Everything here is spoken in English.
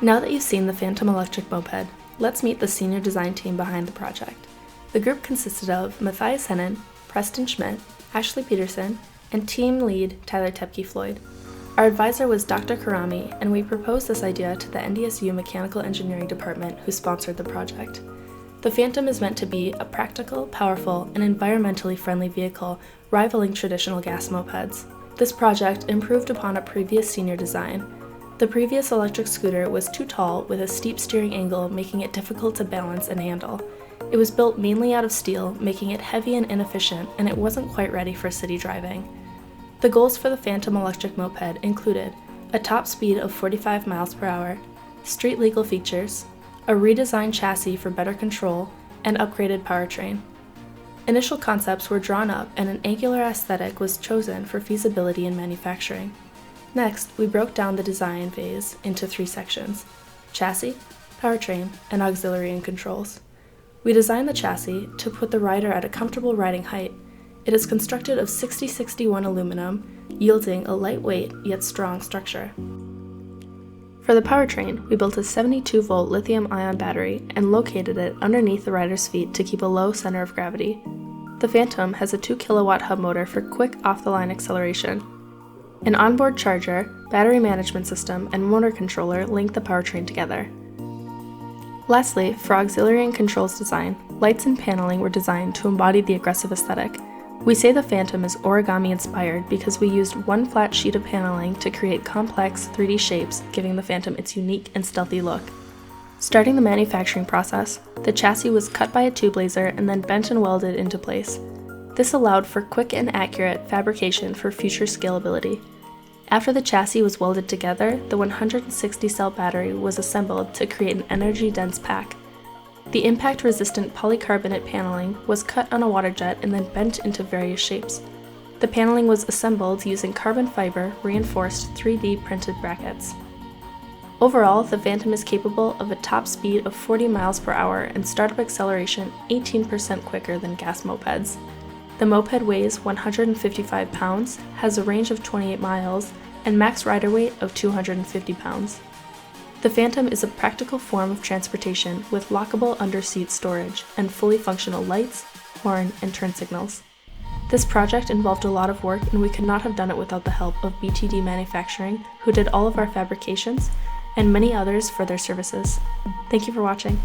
Now that you've seen the Phantom electric moped, let's meet the senior design team behind the project. The group consisted of Matthias Hennen, Preston Schmidt, Ashley Peterson, and team lead Tyler Tepke-Floyd. Our advisor was Dr. Karami, and we proposed this idea to the NDSU Mechanical Engineering Department, who sponsored the project. The Phantom is meant to be a practical, powerful, and environmentally friendly vehicle rivaling traditional gas mopeds. This project improved upon a previous senior design. The previous electric scooter was too tall with a steep steering angle, making it difficult to balance and handle. It was built mainly out of steel, making it heavy and inefficient, and it wasn't quite ready for city driving. The goals for the Phantom electric moped included a top speed of 45 miles per hour, street legal features, a redesigned chassis for better control, and upgraded powertrain. Initial concepts were drawn up and an angular aesthetic was chosen for feasibility in manufacturing. Next, we broke down the design phase into 3 sections: chassis, powertrain, and auxiliary and controls. We designed the chassis to put the rider at a comfortable riding height. It is constructed of 6061 aluminum, yielding a lightweight yet strong structure. For the powertrain, we built a 72-volt lithium-ion battery and located it underneath the rider's feet to keep a low center of gravity. The Phantom has a 2-kilowatt hub motor for quick off-the-line acceleration. An onboard charger, battery management system, and motor controller link the powertrain together. Lastly, for auxiliary and controls design, lights and paneling were designed to embody the aggressive aesthetic. We say the Phantom is origami-inspired because we used one flat sheet of paneling to create complex 3D shapes, giving the Phantom its unique and stealthy look. Starting the manufacturing process, the chassis was cut by a tube laser and then bent and welded into place. This allowed for quick and accurate fabrication for future scalability. After the chassis was welded together, the 160-cell battery was assembled to create an energy-dense pack. The impact-resistant polycarbonate paneling was cut on a water jet and then bent into various shapes. The paneling was assembled using carbon fiber reinforced 3D printed brackets. Overall, the Phantom is capable of a top speed of 40 miles per hour and startup acceleration 18% quicker than gas mopeds. The moped weighs 155 pounds, has a range of 28 miles, and max rider weight of 250 pounds. The Phantom is a practical form of transportation with lockable under-seat storage and fully functional lights, horn, and turn signals. This project involved a lot of work, and we could not have done it without the help of BTD Manufacturing, who did all of our fabrications, and many others for their services. Thank you for watching.